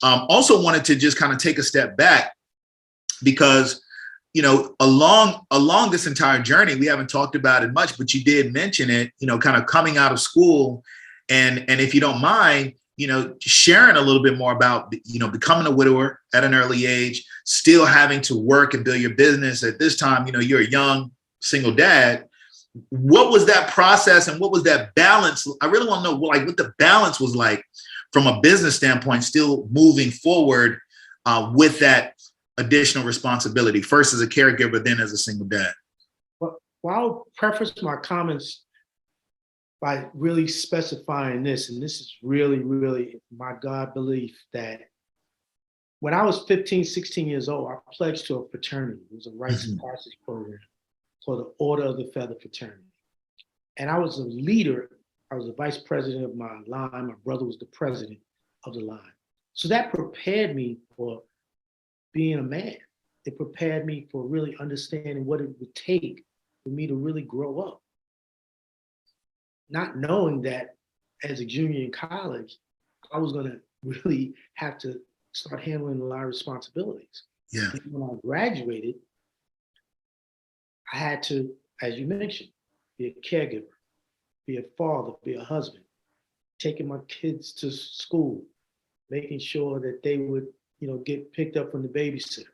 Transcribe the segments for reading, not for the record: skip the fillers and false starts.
Also wanted to just kind of take a step back because, you know, along this entire journey, we haven't talked about it much, but you did mention it, you know, kind of coming out of school. And if you don't mind, you know, sharing a little bit more about, you know, becoming a widower at an early age, still having to work and build your business at this time. You know, you're a young single dad. What was that process and what was that balance? I really want to know, like, what the balance was like from a business standpoint, still moving forward with that additional responsibility, first as a caregiver, then as a single dad. Well, I'll preface my comments by really specifying this, and this is really, really my God belief, that when I was 15, 16 years old, I pledged to a fraternity. It was a rites of passage program called the Order of the Feather Fraternity. And I was a leader. I was the vice president of my line. My brother was the president of the line. So that prepared me for being a man. It prepared me for really understanding what it would take for me to really grow up. Not knowing that as a junior in college, I was going to really have to start handling a lot of responsibilities. Yeah. And when I graduated, I had to, as you mentioned, be a caregiver, be a father, be a husband, taking my kids to school, making sure that they would, you know, get picked up from the babysitter,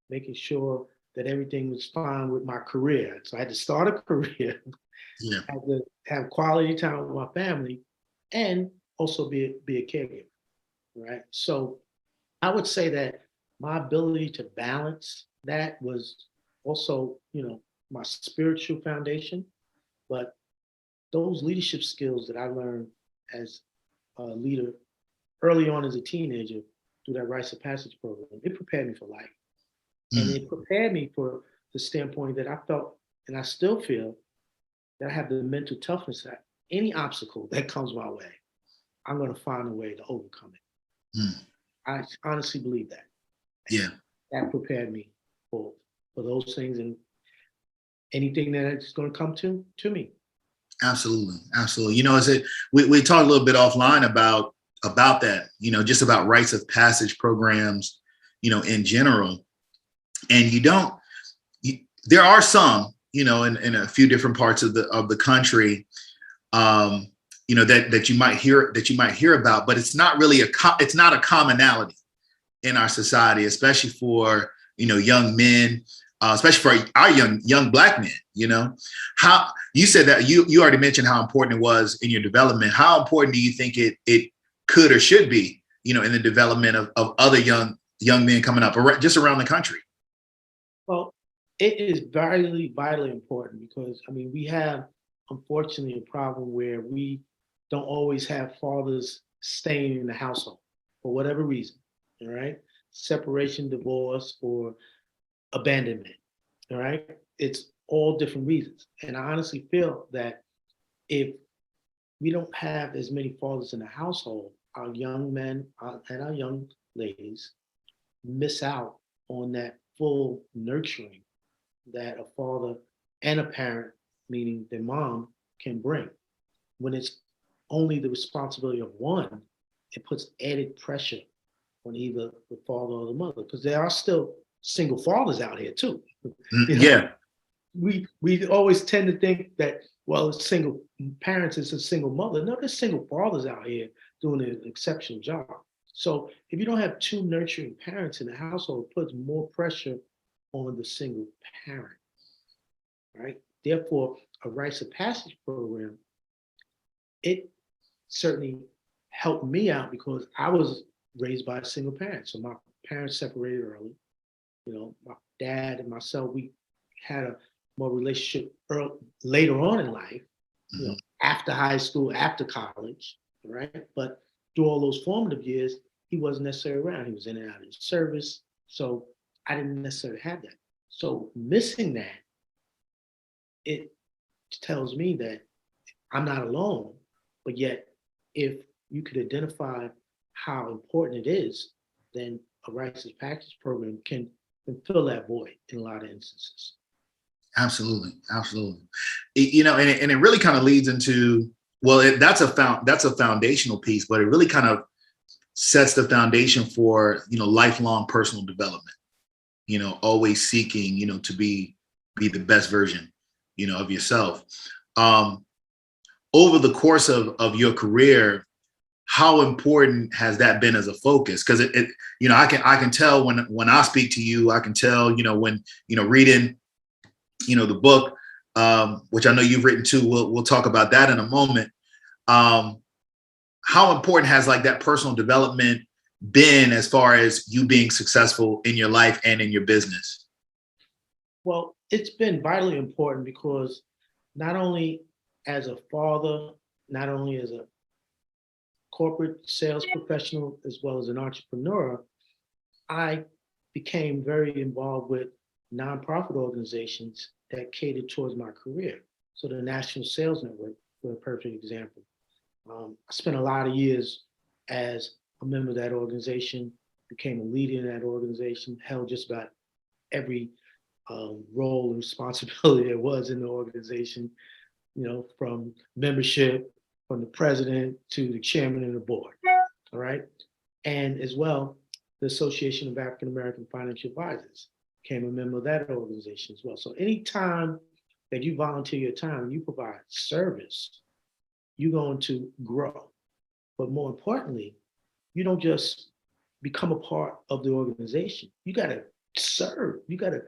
making sure that everything was fine with my career. So I had to start a career. Yeah. I had to have quality time with my family and also be a caregiver, right? So I would say that my ability to balance that was also, you know, my spiritual foundation, but those leadership skills that I learned as a leader early on as a teenager through that rites of passage program, it prepared me for life. And it prepared me for the standpoint that I felt, and I still feel, that I have the mental toughness that any obstacle that comes my way, I'm going to find a way to overcome it. I honestly believe that. Yeah. That prepared me for those things and anything that is going to come to me. Absolutely. Absolutely. You know, we talked a little bit offline about that, you know, just about rites of passage programs, you know, in general. And there are some, you know, in a few different parts of the country, you know, that you might hear about, but it's not really it's not a commonality in our society, especially for, you know, young men, especially for our young Black men. You know, how you said that you already mentioned how important it was in your development. How important do you think it could or should be, you know, in the development of other young men coming up just around the country? Well, it is vitally important because, I mean, we have, unfortunately, a problem where we don't always have fathers staying in the household for whatever reason, all right? Separation, divorce, or abandonment, all right? It's all different reasons. And I honestly feel that if we don't have as many fathers in the household, our young men and our young ladies miss out on that full nurturing that a father and a parent, meaning their mom, can bring. When it's only the responsibility of one, it puts added pressure on either the father or the mother, because there are still single fathers out here too. You know? Yeah. We always tend to think that, well, it's single parents, it's a single mother. No, there's single fathers out here doing an exceptional job. So if you don't have two nurturing parents in the household, it puts more pressure on the single parent, right? Therefore, a rites of passage program, it certainly helped me out because I was raised by a single parent. So my parents separated early. You know, my dad and myself, we had a more relationship later on in life, you know, after high school, after college, right? But through all those formative years, he wasn't necessarily around. He was in and out of his service. So I didn't necessarily have that. So missing that, it tells me that I'm not alone, but yet if you could identify how important it is, then a rites of passage program can fill that void in a lot of instances. Absolutely. Absolutely. You know, and it really kind of leads into, well, that's a foundational piece, but it really kind of sets the foundation for, lifelong personal development, always seeking, to be the best version, of yourself. Over the course of your career, how important has that been as a focus? Because I can tell when I speak to you, I can tell, when, reading, the book, which I know you've written too. We'll talk about that in a moment. How important has like that personal development been as far as you being successful in your life and in your business? Well, it's been vitally important because not only as a father, not only as a corporate sales professional, as well as an entrepreneur, I became very involved with nonprofit organizations that catered towards my career. So the National Sales Network, for a perfect example. I spent a lot of years as a member of that organization, became a leader in that organization, held just about every role and responsibility there was in the organization, from membership, from the president to the chairman of the board. All right. And as well, the Association of African American Financial Advisors, became a member of that organization as well. So anytime that you volunteer your time, you provide service, you're going to grow. But more importantly, you don't just become a part of the organization. You got to serve. You got to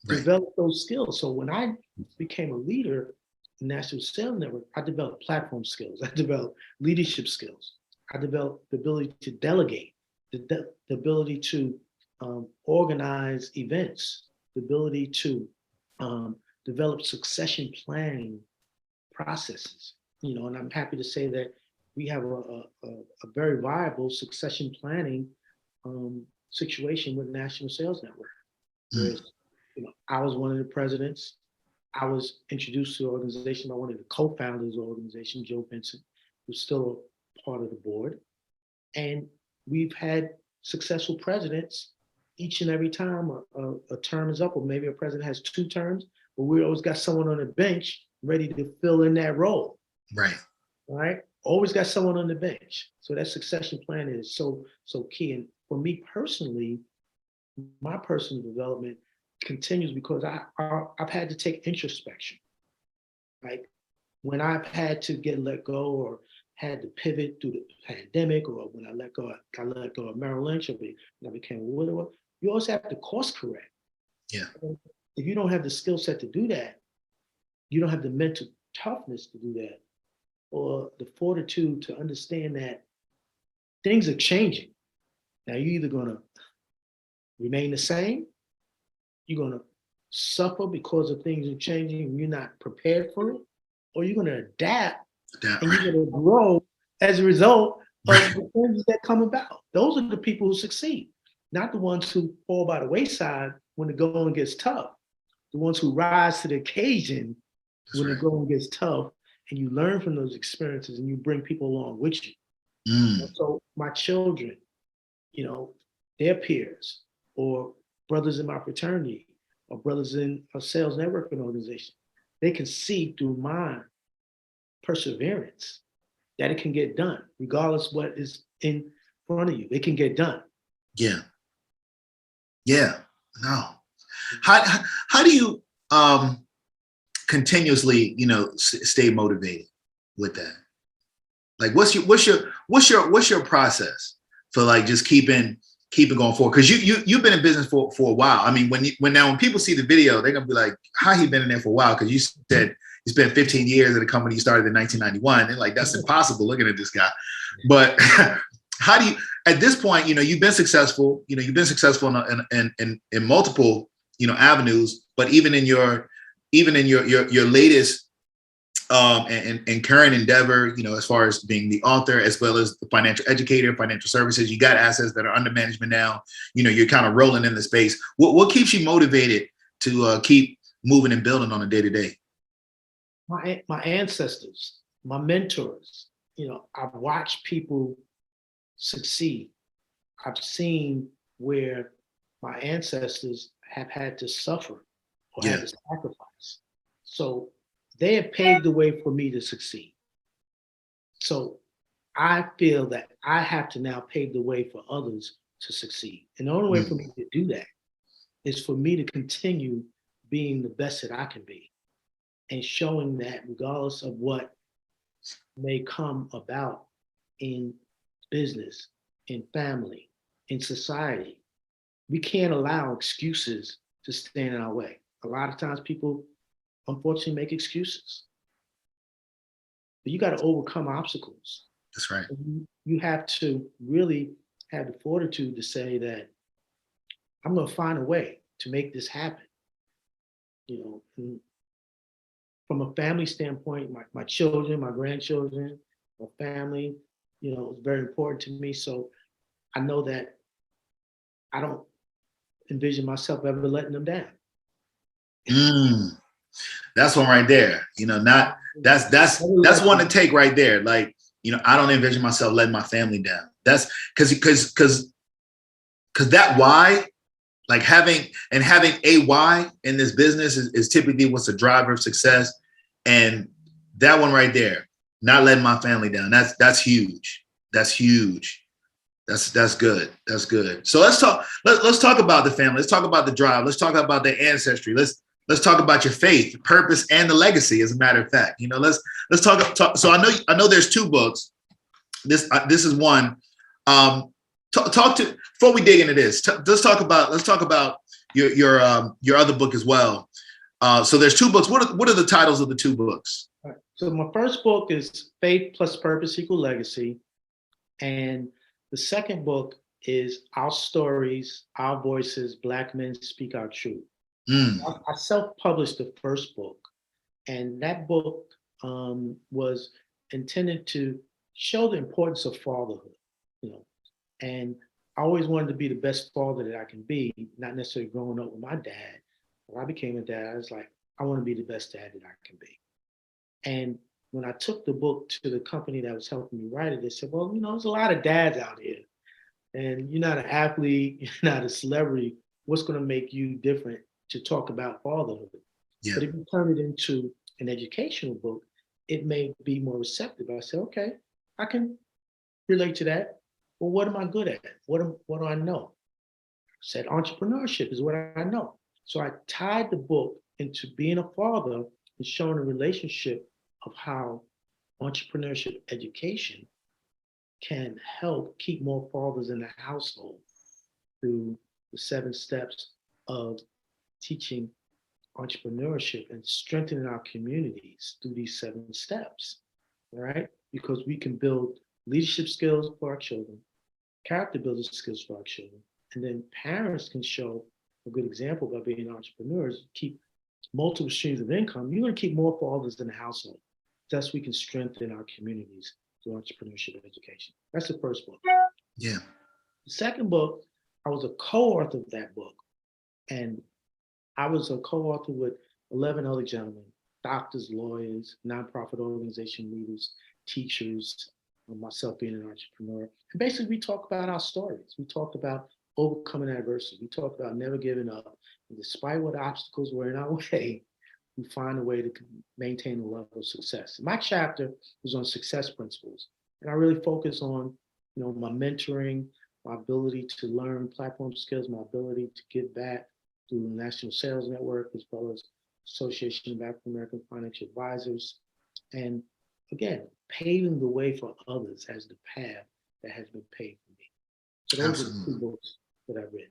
develop those skills. So when I became a leader in National Sales Network, I developed platform skills. I developed leadership skills. I developed the ability to delegate, the ability to organize events, the ability to develop succession planning processes. And I'm happy to say that we have a very viable succession planning situation with National Sales Network. Whereas, I was one of the presidents. I was introduced to the organization by one of the co-founders of the organization, Joe Benson, who's still a part of the board. And we've had successful presidents each and every time a term is up, or maybe a president has 2 terms, but we always got someone on the bench ready to fill in that role. Right. Right. Always got someone on the bench. So that succession plan is so key. And for me personally, my personal development continues because I've had to take introspection. Like when I've had to get let go or had to pivot through the pandemic, or when I let go of Merrill Lynch, or when I became a widower, you always have to course correct. Yeah. If you don't have the skill set to do that, you don't have the mental toughness to do that, or the fortitude to understand that things are changing. Now you're either going to remain the same, you're going to suffer because of things are changing and you're not prepared for it, or you're going to adapt and you're going to grow as a result of the things that come about. Those are the people who succeed, not the ones who fall by the wayside when the going gets tough. The ones who rise to the occasion when the going gets tough, and you learn from those experiences and you bring people along with you. And so my children, their peers, or brothers in my fraternity, or brothers in a sales networking organization, they can see through my perseverance that it can get done, regardless what is in front of you. It can get done. Yeah. Yeah. No. How do you continuously, stay motivated with that? Like, what's your process for like just keeping going forward? Because you've been in business for a while. I mean, when people see the video, they're gonna be like, how he been in there for a while? Because you said you spent 15 years at a company you started in 1991. They're like, that's impossible looking at this guy. But how do you, at this point, you've been successful. You've been successful in multiple avenues, but even in your latest and current endeavor, as far as being the author, as well as the financial educator, financial services, you got assets that are under management now. You're kind of rolling in the space. What keeps you motivated to keep moving and building on a day to day? My ancestors, my mentors. I've watched people succeed. I've seen where my ancestors have had to suffer or had to sacrifice. So they have paved the way for me to succeed. So I feel that I have to now pave the way for others to succeed. And the only way for me to do that is for me to continue being the best that I can be and showing that regardless of what may come about in business, in family, in society, we can't allow excuses to stand in our way. A lot of times people unfortunately make excuses, but you got to overcome obstacles. That's right. You have to really have the fortitude to say that I'm going to find a way to make this happen. You know, from a family standpoint, my children, my grandchildren, my family, you know, is very important to me. So I know that I don't envision myself ever letting them down. That's one right there. You know, not that's one to take right there. Like, you know, I don't envision myself letting my family down. That's because that why, like having a why in this business is typically what's the driver of success. And that one right there, not letting my family down. That's huge. That's huge. That's good. That's good. So let's talk about the family. Let's talk about the drive. Let's talk about the ancestry. Let's talk about your faith, purpose, and the legacy. As a matter of fact, you know, let's talk. So I know there's two books. This is one. Talk to before we dig into this. Let's talk about your other book as well. So there's two books. What are the titles of the two books? Right. So my first book is Faith plus Purpose equal Legacy, and the second book is Our Stories, Our Voices, Black Men Speak Our Truth. I self-published the first book, and that book was intended to show the importance of fatherhood, you know, and I always wanted to be the best father that I can be, not necessarily growing up with my dad. When I became a dad, I was like, I want to be the best dad that I can be. And when I took the book to the company that was helping me write it, they said, well, you know, there's a lot of dads out here, and you're not an athlete, you're not a celebrity. What's going to make you different to talk about fatherhood? Yeah. But if you turn it into an educational book, it may be more receptive. I said, okay, I can relate to that. Well, what am I good at? What do I know? I said entrepreneurship is what I know. So I tied the book into being a father and showing a relationship of how entrepreneurship education can help keep more fathers in the household through the 7 steps of teaching entrepreneurship and strengthening our communities through these 7 steps, right? Because we can build leadership skills for our children, character building skills for our children, and then parents can show a good example by being entrepreneurs, keep multiple streams of income. You're going to keep more fathers in the household. Thus, we can strengthen our communities through entrepreneurship education. That's the first book. Yeah. The second book, I was a co-author of that book, and I was a co-author with 11 other gentlemen, doctors, lawyers, nonprofit organization leaders, teachers, myself being an entrepreneur. And basically, we talk about our stories. We talk about overcoming adversity. We talk about never giving up. And despite what obstacles were in our way, we find a way to maintain a level of success. My chapter was on success principles. And I really focus on, you know, my mentoring, my ability to learn platform skills, my ability to give back through the National Sales Network, as well as Association of African American Financial Advisors. And again, paving the way for others as the path that has been paved for me. So those are the 2 books that I've written.